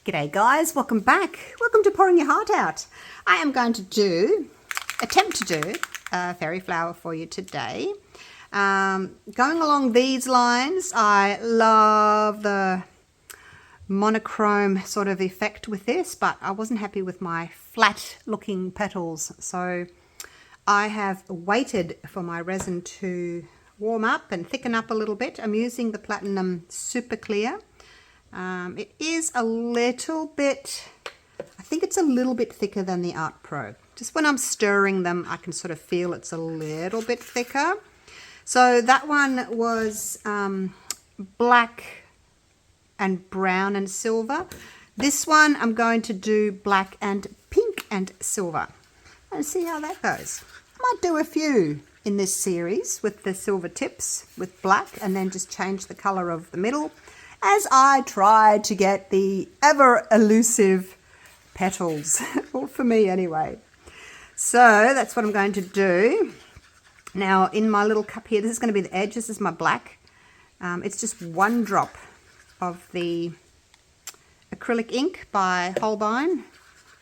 G'day guys, welcome back. Welcome to Pouring Your Heart Out. I am going to attempt to do a fairy flower for you today. Going along these lines, I love the monochrome sort of effect with this, but I wasn't happy with my flat looking petals. So I have waited for my resin to warm up and thicken up a little bit. I'm using the Platinum Super Clear. It is a little bit, I think it's a little bit thicker than the Art Pro. Just when I'm stirring them, I can sort of feel it's a little bit thicker. So that one was black and brown and silver. This one I'm going to do black and pink and silver. And see how that goes. I might do a few in this series with the silver tips with black and then just change the color of the middle as I try to get the ever elusive petals, well, for me anyway. So that's what I'm going to do. Now in my little cup here, this is going to be the edge, this is my black. It's just one drop of the acrylic ink by Holbein.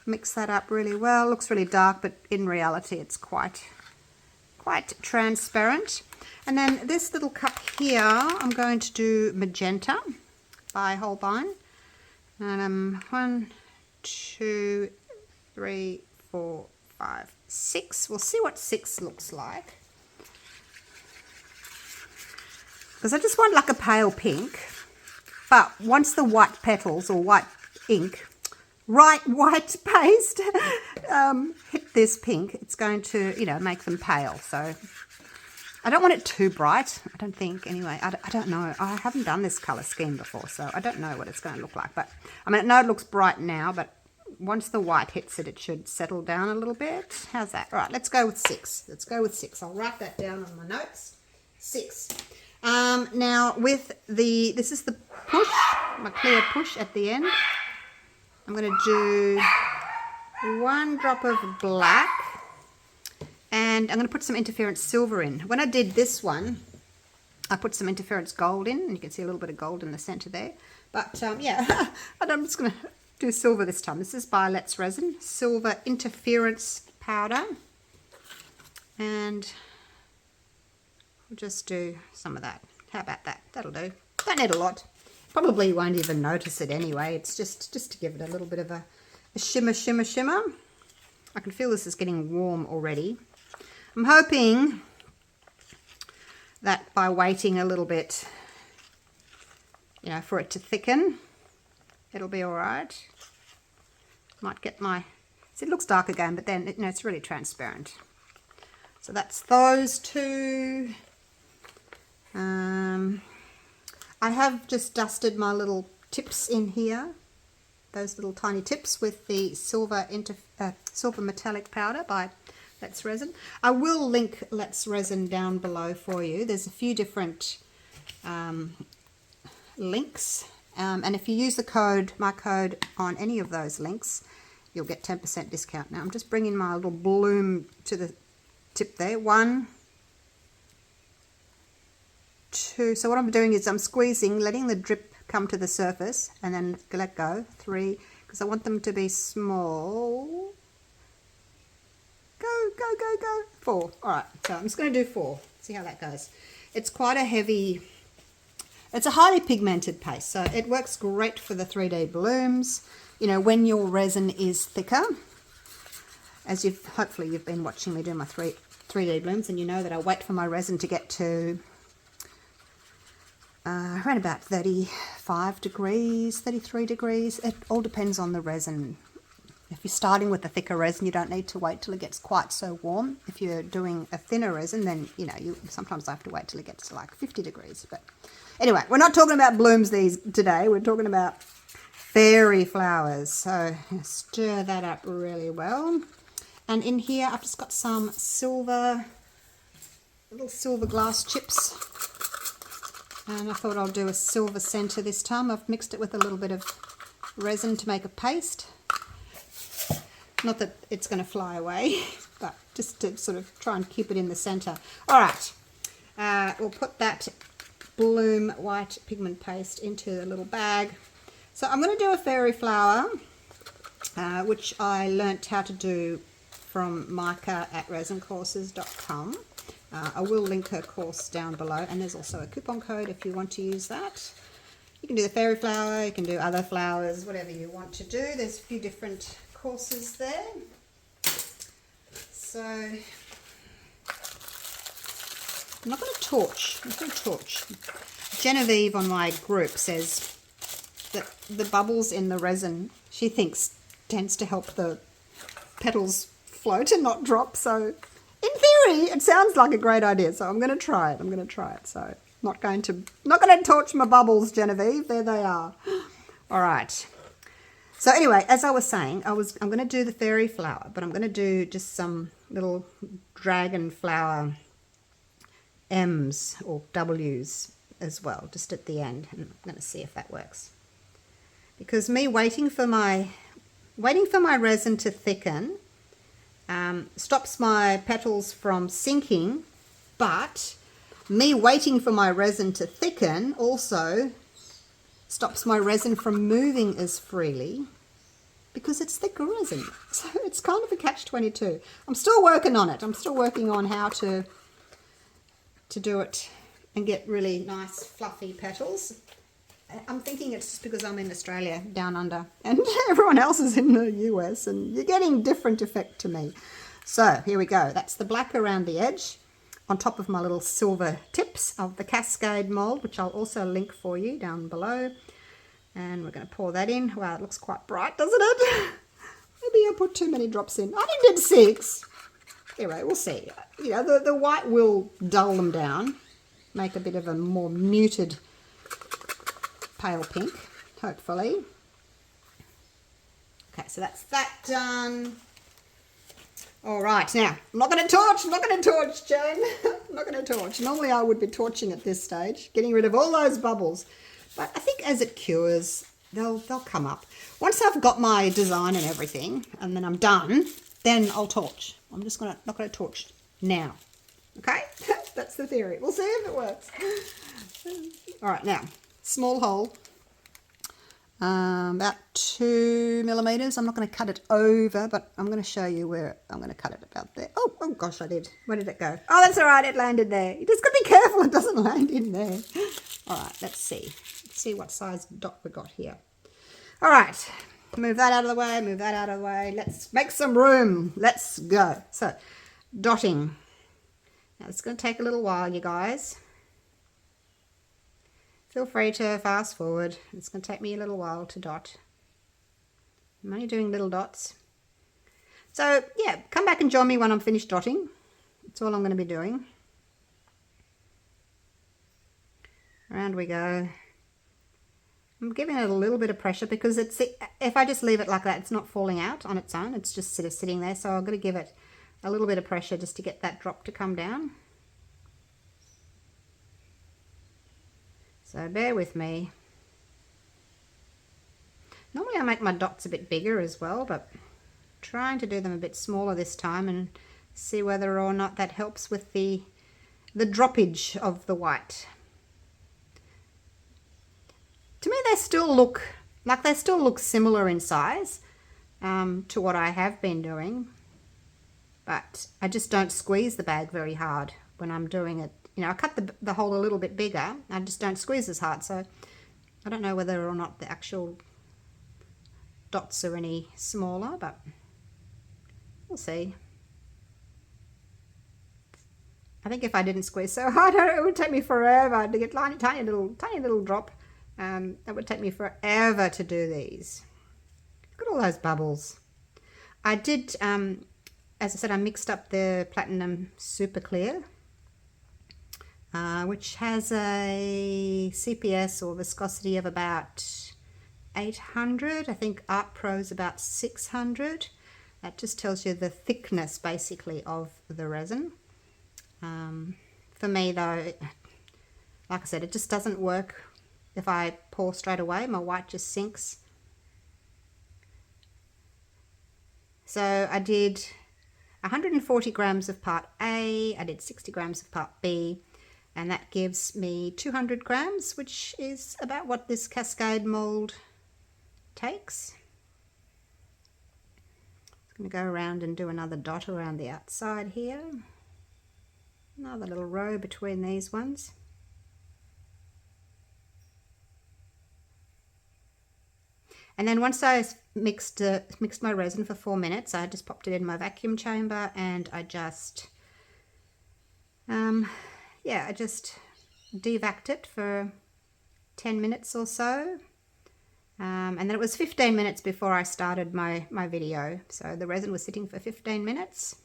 Mix that up really well. Looks really dark, but in reality it's quite transparent. And then this little cup here, I'm going to do magenta by Holbein. And 1, 2, 3, 4, 5, 6. We'll see what 6 looks like. Because I just want like a pale pink. But once the white petals or white ink, white paste hit this pink, it's going to, you know, make them pale. So I don't want it too bright, I don't think, anyway. I don't know. I haven't done this colour scheme before, so I don't know what it's going to look like. But I mean, I know it looks bright now, but once the white hits it, it should settle down a little bit. How's that? All right, let's go with 6. Let's go with 6. I'll write that down on my notes. 6. Now with this is the push, my clear push at the end. I'm going to do 1 drop of black. And I'm going to put some interference silver in. When I did this one, I put some interference gold in, and you can see a little bit of gold in the center there. But yeah, I'm just going to do silver this time. This is by Let's Resin, silver interference powder. And we'll just do some of that. How about that? That'll do. Don't need a lot. Probably won't even notice it anyway. It's just to give it a little bit of a shimmer, shimmer, shimmer. I can feel this is getting warm already. I'm hoping that by waiting a little bit, you know, for it to thicken, it'll be all right. Might get my, see, it looks dark again, but then, you know, it's really transparent. So that's those 2. I have just dusted my little tips in here, those little tiny tips with the silver metallic powder by Let's Resin. I will link Let's Resin down below for you. There's a few different links, and if you use the code, my code on any of those links, you'll get 10% discount. Now I'm just bringing my little bloom to the tip there. 1, 2. So what I'm doing is I'm squeezing, letting the drip come to the surface, and then let go. 3, because I want them to be small. Go, go, go, go. 4. All right, so I'm just going to do 4. See how that goes. It's quite a heavy, it's a highly pigmented paste, so it works great for the 3D blooms. You know, when your resin is thicker, as hopefully you've been watching me do my 3D blooms, and you know that I wait for my resin to get to around about 35 degrees, 33 degrees. It all depends on the resin. If you're starting with a thicker resin, you don't need to wait till it gets quite so warm. If you're doing a thinner resin, then, you know, you sometimes have to wait till it gets to like 50 degrees. But anyway, we're not talking about blooms today. We're talking about fairy flowers. So stir that up really well. And in here, I've just got some little silver glass chips. And I thought I'll do a silver center this time. I've mixed it with a little bit of resin to make a paste. Not that it's going to fly away, but just to sort of try and keep it in the center. All right, we'll put that bloom white pigment paste into a little bag. So I'm going to do a fairy flower, which I learnt how to do from Micah at resincourses.com. I will link her course down below, and there's also a coupon code if you want to use that. You can do the fairy flower, you can do other flowers, whatever you want to do. There's a few different courses there. So I'm not going to torch. I'm going to torch. Genevieve on my group says that the bubbles in the resin, she thinks, tends to help the petals float and not drop. So in theory, it sounds like a great idea. So I'm going to try it. I'm going to try it. So not going to torch my bubbles, Genevieve. There they are. All right. So anyway, as I was saying, I'm going to do the fairy flower, but I'm going to do just some little dragon flower M's or W's as well, just at the end. And I'm going to see if that works. Because me waiting for my resin to thicken stops my petals from sinking, but me waiting for my resin to thicken also stops my resin from moving as freely because it's thicker resin. So it's kind of a catch-22. I'm still working on it. I'm still working on how to do it and get really nice fluffy petals. I'm thinking it's just because I'm in Australia, down under, and everyone else is in the US, and you're getting different effect to me. So here we go. That's the black around the edge on top of my little silver tips of the Cascade mold, which I'll also link for you down below. And we're going to pour that in. Wow, it looks quite bright, doesn't it? Maybe I put too many drops in. I only did 6. Anyway, we'll see. You know, the white will dull them down, make a bit of a more muted pale pink, hopefully. Okay, so that's that done. All right, now, I'm not going to torch, Jen. I'm not going to torch. Normally I would be torching at this stage, getting rid of all those bubbles. But I think as it cures, they'll come up. Once I've got my design and everything, and then I'm done, then I'll torch. I'm just not going to torch now. Okay? That's the theory. We'll see if it works. All right, now, small hole. About 2 millimeters. I'm not going to cut it over, but I'm going to show you where I'm going to cut it about there. Oh gosh, I did. Where did it go? Oh, that's all right. It landed there. You just got to be careful it doesn't land in there. All right, let's see. Let's see what size dot we got here. All right, move that out of the way. Move that out of the way. Let's make some room. Let's go. So, dotting. Now, it's going to take a little while, you guys. Feel free to fast forward. It's going to take me a little while to dot. I'm only doing little dots. So, yeah, come back and join me when I'm finished dotting. That's all I'm going to be doing. Around we go. I'm giving it a little bit of pressure because if I just leave it like that, it's not falling out on its own. It's just sort of sitting there. So I've got to give it a little bit of pressure just to get that drop to come down. So bear with me. Normally I make my dots a bit bigger as well, but I'm trying to do them a bit smaller this time and see whether or not that helps with the droppage of the white. To me they still look similar in size to what I have been doing, but I just don't squeeze the bag very hard when I'm doing it. You know, I cut the hole a little bit bigger. I just don't squeeze as hard. So I don't know whether or not the actual dots are any smaller, but we'll see. I think if I didn't squeeze so hard, it would take me forever to get tiny little drop. It would take me forever to do these. Look at all those bubbles. I did, as I said, I mixed up the Platinum Super Clear, which has a CPS or viscosity of about 800. I think Art Pro's about 600. That just tells you the thickness basically of the resin. For me though, like I said, it just doesn't work if I pour straight away. My white just sinks. So I did 140 grams of part A, I did 60 grams of part B, and that gives me 200 grams, which is about what this Cascade mold takes. I'm going to go around and do another dot around the outside here. Another little row between these ones. And then once I mixed my resin for 4 minutes, I just popped it in my vacuum chamber, and I just, I just devacked it for 10 minutes or so. And then it was 15 minutes before I started my video. So the resin was sitting for 15 minutes.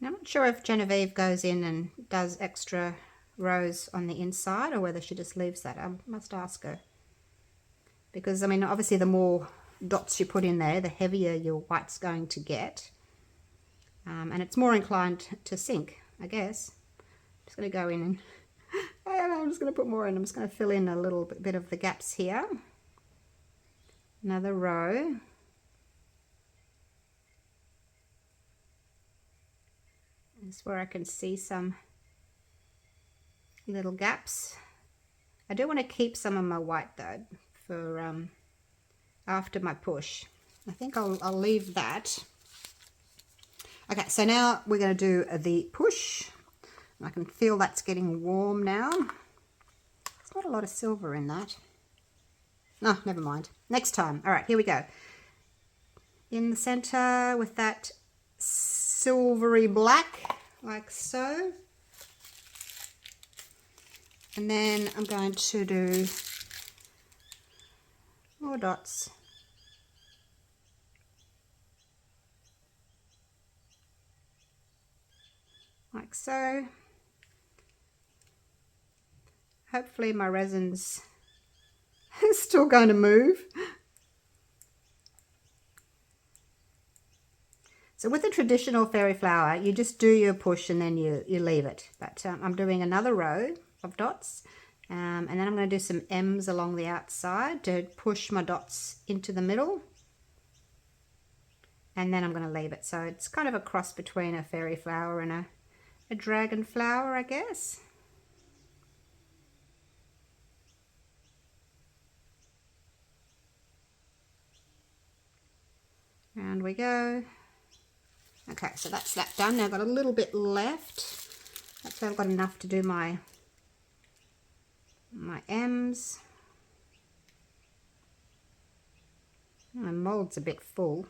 Now, I'm not sure if Genevieve goes in and does extra rows on the inside, or whether she just leaves that. I must ask her, because I mean, obviously the more dots you put in there, the heavier your white's going to get, and it's more inclined to sink, I guess. I'm just going to go in and I'm just going to put more in. I'm just going to fill in a little bit of the gaps here. Another row. This is where I can see some little gaps. I do want to keep some of my white though for after my push. I think I'll leave that. Okay, so now we're going to do the push. I can feel that's getting warm now. There's not a lot of silver in that. No, never mind. Next time. All right, here we go. In the center with that silvery black, like so. And then I'm going to do more dots. Like so. Hopefully my resin's still going to move. So with a traditional fairy flower, you just do your push and then you leave it. But I'm doing another row of dots, and then I'm going to do some M's along the outside to push my dots into the middle, and then I'm going to leave it. So it's kind of a cross between a fairy flower and a dragon flower, I guess. Round we go. Okay, so that's that done. Now I've got a little bit left. Hopefully I've got enough to do my M's. My mold's a bit full.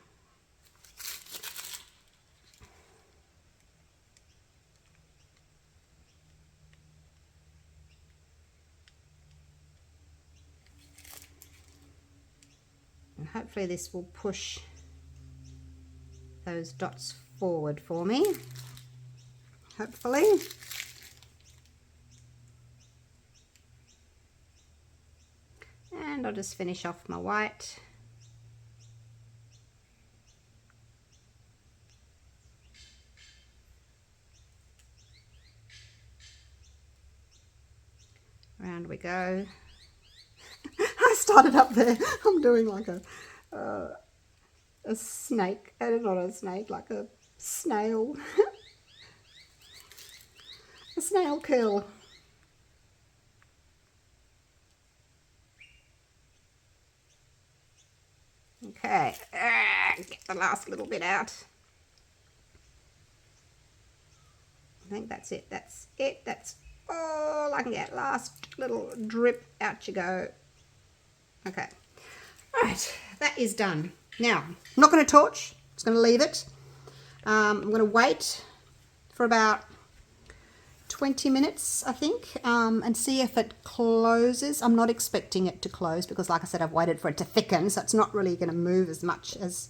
And hopefully this will push those dots forward for me. Hopefully. And I'll just finish off my white. Round we go. I started up there. I'm doing like a snake. Not a snake, like a snail. A snail curl. Okay, get the last little bit out. I think that's it. That's it. That's all I can get. Last little drip, out you go. Okay. All right, that is done. Now, I'm not going to torch. I'm just going to leave it. I'm going to wait for about 20 minutes, I think, and see if it closes. I'm not expecting it to close because, like I said, I've waited for it to thicken, so it's not really going to move as much as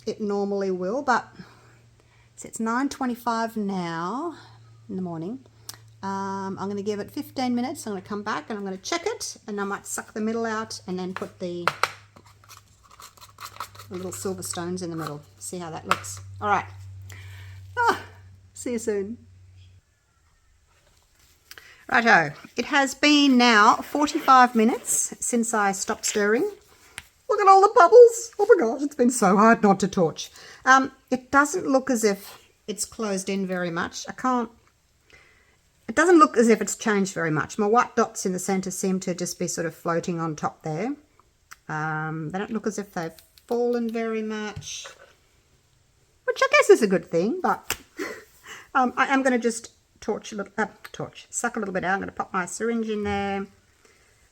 it normally will. But so it's 9:25 now in the morning. I'm going to give it 15 minutes. I'm going to come back and I'm going to check it, and I might suck the middle out and then put the little silver stones in the middle. See how that looks. All right. See you soon. Righto, it has been now 45 minutes since I stopped stirring. Look at all the bubbles. Oh my gosh, it's been so hard not to torch. It doesn't look as if it's closed in very much. It it doesn't look as if it's changed very much. My white dots in the center seem to just be sort of floating on top there. They don't look as if they've fallen very much, which I guess is a good thing, but I am going to just suck a little bit out. I'm going to pop my syringe in there,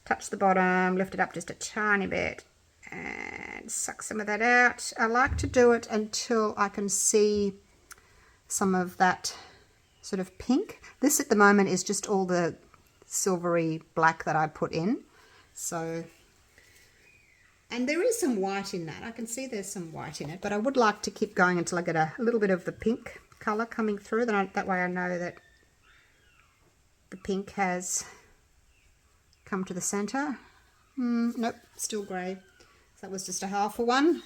touch the bottom, lift it up just a tiny bit, and suck some of that out. I like to do it until I can see some of that sort of pink. This at the moment is just all the silvery black that I put in. So, and there is some white in that. I can see there's some white in it, but I would like to keep going until I get a little bit of the pink color coming through. That way I know that the pink has come to the center. Nope, still grey. So that was just a half a one.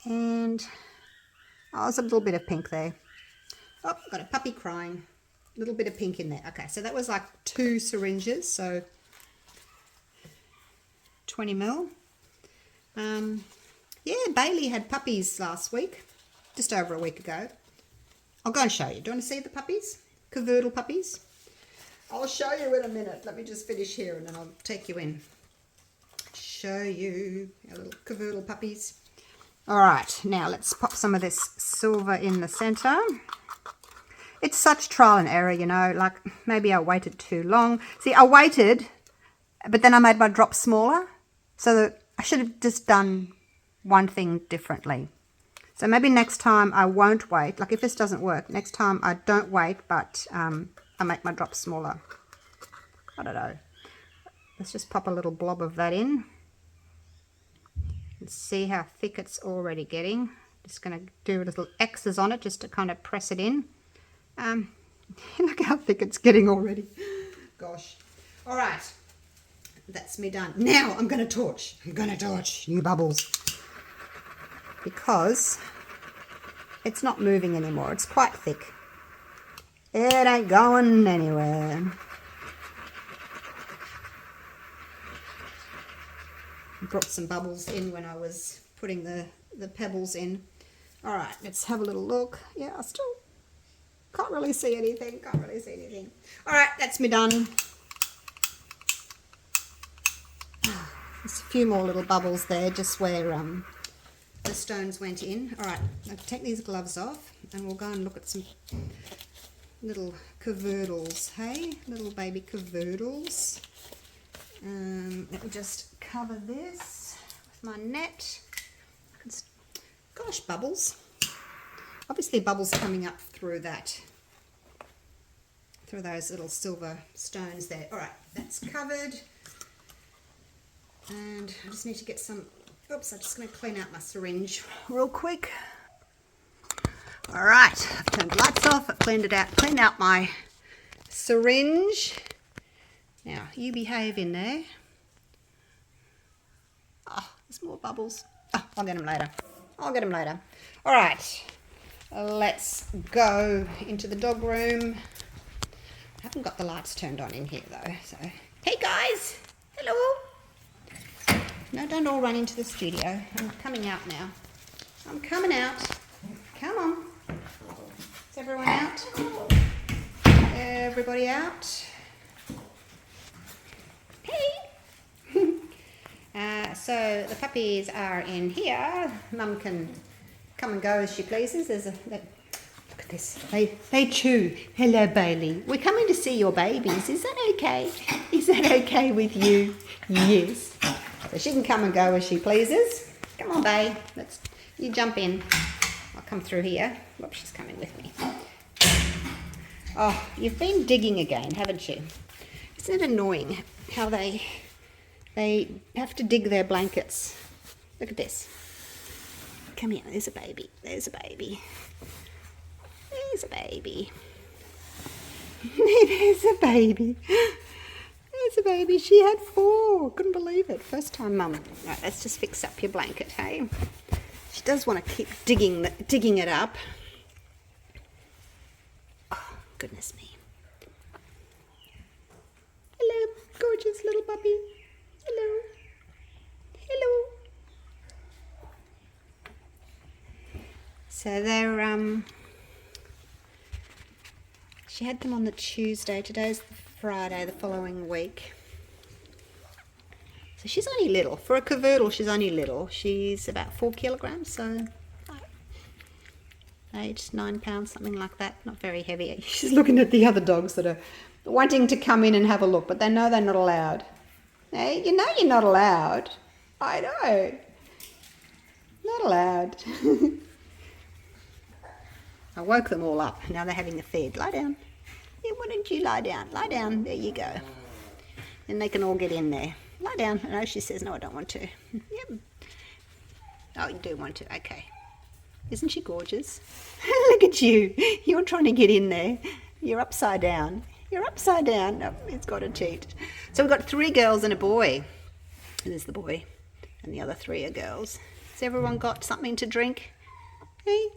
And there's a little bit of pink there. Oh, got a puppy crying. A little bit of pink in there. Okay, so that was like 2 syringes, so 20 ml. Yeah, Bailey had puppies last week, just over a week ago. I'll go and show you. Do you want to see the puppies? Cavoodle puppies? I'll show you in a minute. Let me just finish here and then I'll take you in. Show you our little cavoodle puppies. All right, now let's pop some of this silver in the center. It's such trial and error, you know, like maybe I waited too long. See, I waited, but then I made my drop smaller. So that I should have just done one thing differently. So maybe next time I won't wait. Like if this doesn't work, next time I don't wait, but I make my drop smaller. I don't know. Let's just pop a little blob of that in. And see how thick it's already getting. Just going to do little X's on it just to kind of press it in. Look how thick it's getting already. Gosh. All right. That's me done. Now I'm going to torch. I'm going to torch new bubbles. Because it's not moving anymore. It's quite thick. It ain't going anywhere. I brought some bubbles in when I was putting the pebbles in. All right, let's have a little look. Yeah, I still can't really see anything. All right, that's me done. There's a few more little bubbles there, just where the stones went in. All right, I'll take these gloves off and we'll go and look at some little cavoodles, hey? Little baby cavoodles. Let me just cover this with my net. Gosh, bubbles. Obviously bubbles coming up through that, through those little silver stones there. All right, that's covered. And I just need to get some, oops, I'm just going to clean out my syringe real quick. All right, I've turned the lights off, I've cleaned it out, cleaned out my syringe. Now, you behave in there. Oh, there's more bubbles. Oh, I'll get them later. All right, let's go into the dog room. I haven't got the lights turned on in here though, so. Hey guys, hello. No, don't all run into the studio. I'm coming out now. I'm coming out. Come on. Is everyone out? Everybody out? Hey! So the puppies are in here. Mum can come and go as she pleases. Look at this. They chew. Hello, Bailey. We're coming to see your babies. Is that okay? Is that okay with you? Yes. So she can come and go as she pleases. Come on, babe. You jump in. I'll come through here. Whoops, she's coming with me. Oh, you've been digging again, haven't you? Isn't it annoying how they have to dig their blankets? Look at this. Come here. There's a baby. There's a baby. There's a baby. There's a baby. There's a baby. She had 4. Couldn't believe it. First time, Mum. Right, let's just fix up your blanket, hey? She does want to keep digging it up. Oh, goodness me. Hello, gorgeous little puppy. Hello. Hello. So they're, she had them on the Tuesday. Today's the Friday, the following week. So she's only little. For a cavoodle, she's only little. She's about 4 kilograms, so 8, 9 pounds, something like that. Not very heavy. She's looking at the other dogs that are wanting to come in and have a look, but they know they're not allowed. Hey, you know you're not allowed. I know. Not allowed. I woke them all up. Now they're having a feed. Lie down. Yeah, why don't you lie down? Lie down. There you go. And they can all get in there. Lie down. No, she says, no, I don't want to. Yep. Oh, you do want to. Okay. Isn't she gorgeous? Look at you. You're trying to get in there. You're upside down. You're upside down. Oh, it's got to cheat. So we've got 3 girls and a boy. There's the boy. And the other 3 are girls. Has everyone got something to drink? Hey?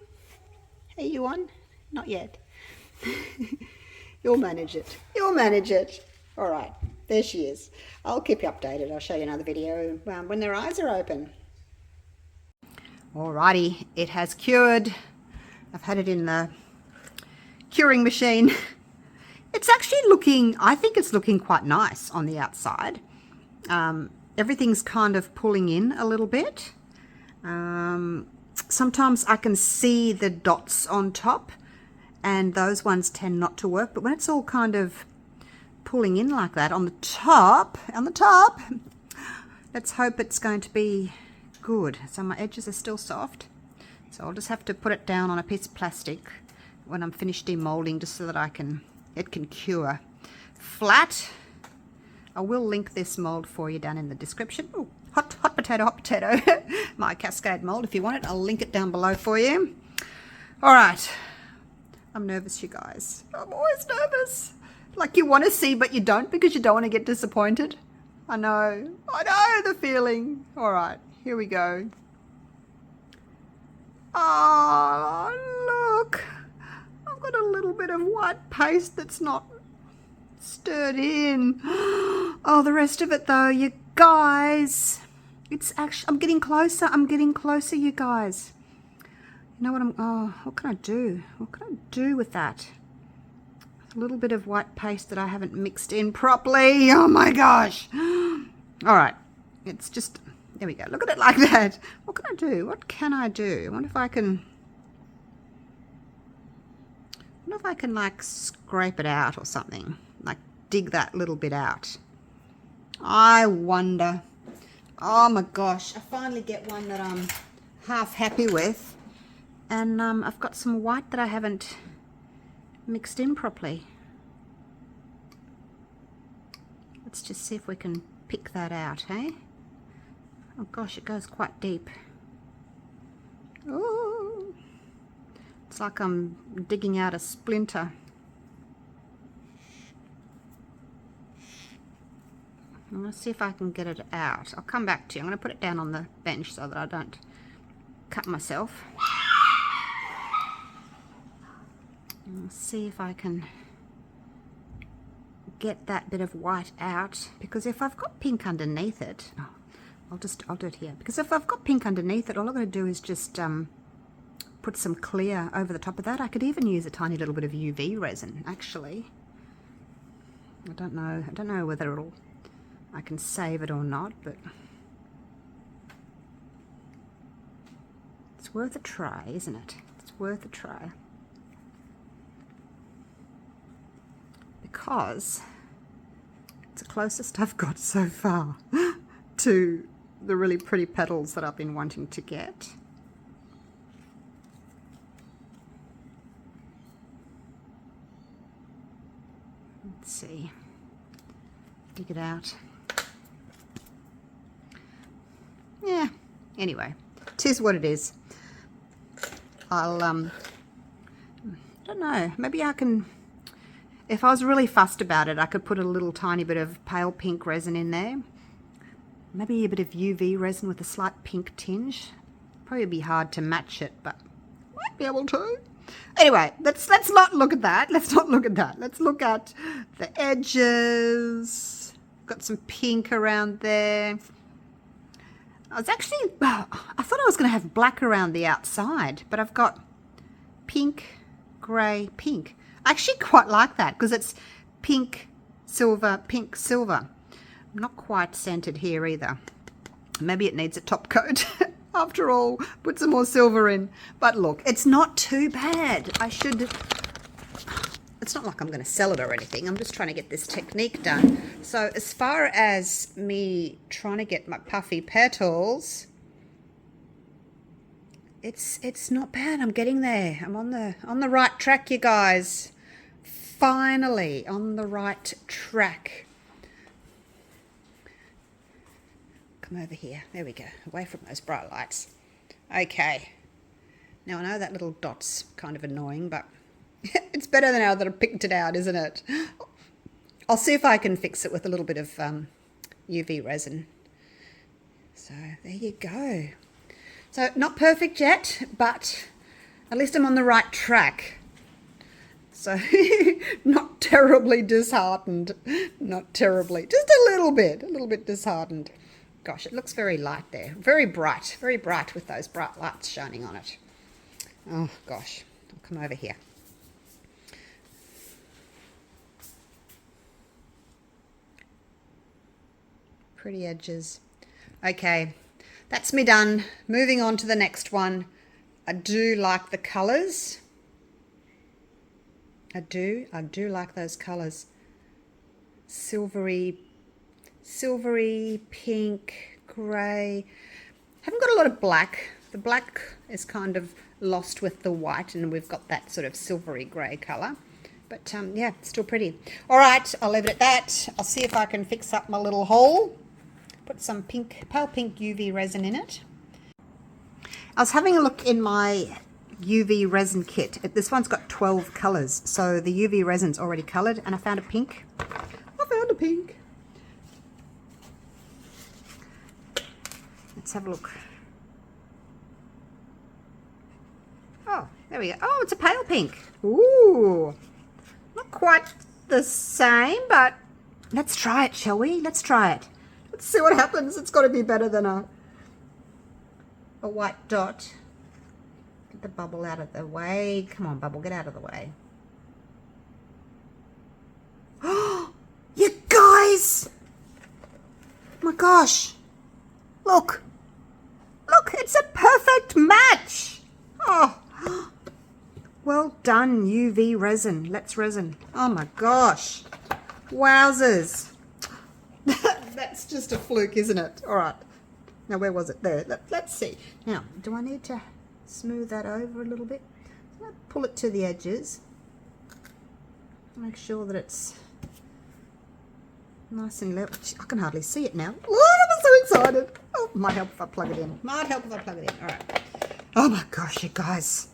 Are you on? Not yet. You'll manage it. You'll manage it. All right. There she is. I'll keep you updated. I'll show you another video when their eyes are open. Alrighty. It has cured. I've had it in the curing machine. It's actually looking, I think it's looking quite nice on the outside. Everything's kind of pulling in a little bit. Sometimes I can see the dots on top and those ones tend not to work, but when it's all kind of pulling in like that on the top, let's hope it's going to be good. So my edges are still soft, so I'll just have to put it down on a piece of plastic when I'm finished demolding, just so that it can cure. Flat. I will link this mold for you down in the description. Ooh, hot potato. My cascade mold. If you want it, I'll link it down below for you. All right. I'm nervous, you guys. I'm always nervous. Like you want to see, but you don't, because you don't want to get disappointed. I know the feeling. All right, here we go. Oh, look. I've got a little bit of white paste that's not stirred in. Oh, the rest of it though, you guys. It's actually, I'm getting closer, you guys. You know what what can I do? What can I do with that? A little bit of white paste that I haven't mixed in properly. Oh my gosh. All right. It's just, there we go. Look at it like that. What can I do? What can I do? I wonder if I can like scrape it out or something. Like dig that little bit out. I wonder. Oh my gosh. I finally get one that I'm half happy with. And I've got some white that I haven't mixed in properly. Let's just see if we can pick that out, hey? Oh gosh, it goes quite deep. Oh, it's like I'm digging out a splinter. Let's see if I can get it out. I'll come back to you. I'm going to put it down on the bench so that I don't cut myself. Let's see if I can get that bit of white out, because if I've got pink underneath it, I'll do it here, because if I've got pink underneath it, all I'm going to do is just put some clear over the top of that. I could even use a tiny little bit of UV resin, actually. I don't know whether I can save it or not, but it's worth a try, isn't it? It's worth a try. Because it's the closest I've got so far to the really pretty petals that I've been wanting to get. Let's see. Dig it out. Yeah, anyway, 'tis what it is. I'll, I don't know, maybe I can, if I was really fussed about it, I could put a little tiny bit of pale pink resin in there. Maybe a bit of UV resin with a slight pink tinge. Probably be hard to match it, but might be able to. Anyway, let's not look at that. Let's not look at that. Let's look at the edges. Got some pink around there. I thought I was going to have black around the outside, but I've got pink, grey, pink. I actually quite like that because it's pink, silver, pink, silver. I'm not quite centered here either. Maybe it needs a top coat. After all, put some more silver in. But look, it's not too bad. It's not like I'm going to sell it or anything. I'm just trying to get this technique done. So as far as me trying to get my puffy petals, it's not bad. I'm getting there. I'm on the right track, you guys. Finally on the right track. Come over here. There we go. Away from those bright lights. Okay. Now I know that little dot's kind of annoying, but it's better than now that I've picked it out, isn't it? I'll see if I can fix it with a little bit of UV resin. So there you go. So not perfect yet, but at least I'm on the right track. So not terribly disheartened. Not terribly. Just a little bit disheartened. Gosh, it looks very light there. Very bright with those bright lights shining on it. Oh gosh, I'll come over here. Pretty edges. Okay, that's me done. Moving on to the next one. I do like the colours. I do like those colours. Silvery, pink, grey. Haven't got a lot of black. The black is kind of lost with the white, and we've got that sort of silvery grey colour. But yeah, still pretty. All right, I'll leave it at that. I'll see if I can fix up my little hole. Put some pale pink UV resin in it. I was having a look in my UV resin kit. This one's got 12 colours, so the UV resin's already coloured, and I found a pink. Let's have a look. Oh, there we go. Oh, it's a pale pink. Ooh, not quite the same, but let's try it, shall we? Let's try it. Let's see what happens. It's got to be better than a white dot. Get the bubble out of the way. Come on, bubble, get out of the way. Oh, you guys! Oh my gosh! Look, it's a perfect match. Oh, well done, UV resin. Let's resin. Oh my gosh, wowzers! That's just a fluke, isn't it? All right. Now, where was it? There. Let's see. Now, do I need to smooth that over a little bit? I'll pull it to the edges. Make sure that it's nice and level. I can hardly see it now. Oh, I'm so excited. Oh, might help if I plug it in. All right. Oh my gosh, you guys.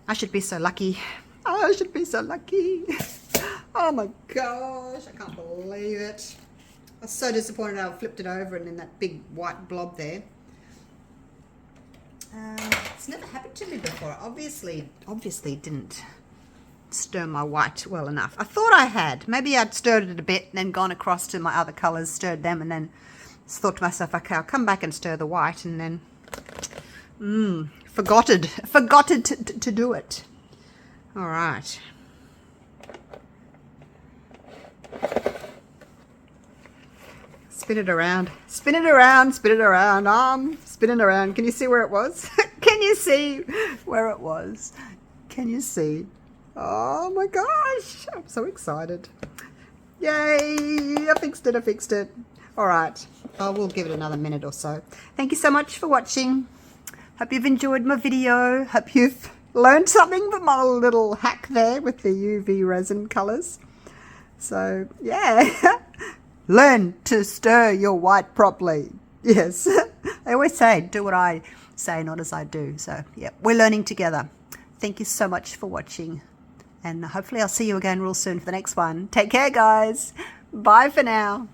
I should be so lucky. Oh, I should be so lucky. Oh my gosh, I can't believe it. I was so disappointed I flipped it over and then that big white blob there. It's never happened to me before. Obviously didn't stir my white well enough. I thought I had. Maybe I'd stirred it a bit and then gone across to my other colours, stirred them, and then thought to myself, okay, I'll come back and stir the white, and then forgotted to do it. All right. Spin it around. Spin it around. Spinning around. Can you see where it was? Can you see where it was? Can you see? Oh my gosh. I'm so excited. Yay. I fixed it. All right. I will give it another minute or so. Thank you so much for watching. Hope you've enjoyed my video. Hope you've learned something from my little hack there with the UV resin colours. So, yeah. Learn to stir your white properly. Yes. I always say, do what I say, not as I do. So, yeah, we're learning together. Thank you so much for watching. And hopefully I'll see you again real soon for the next one. Take care, guys. Bye for now.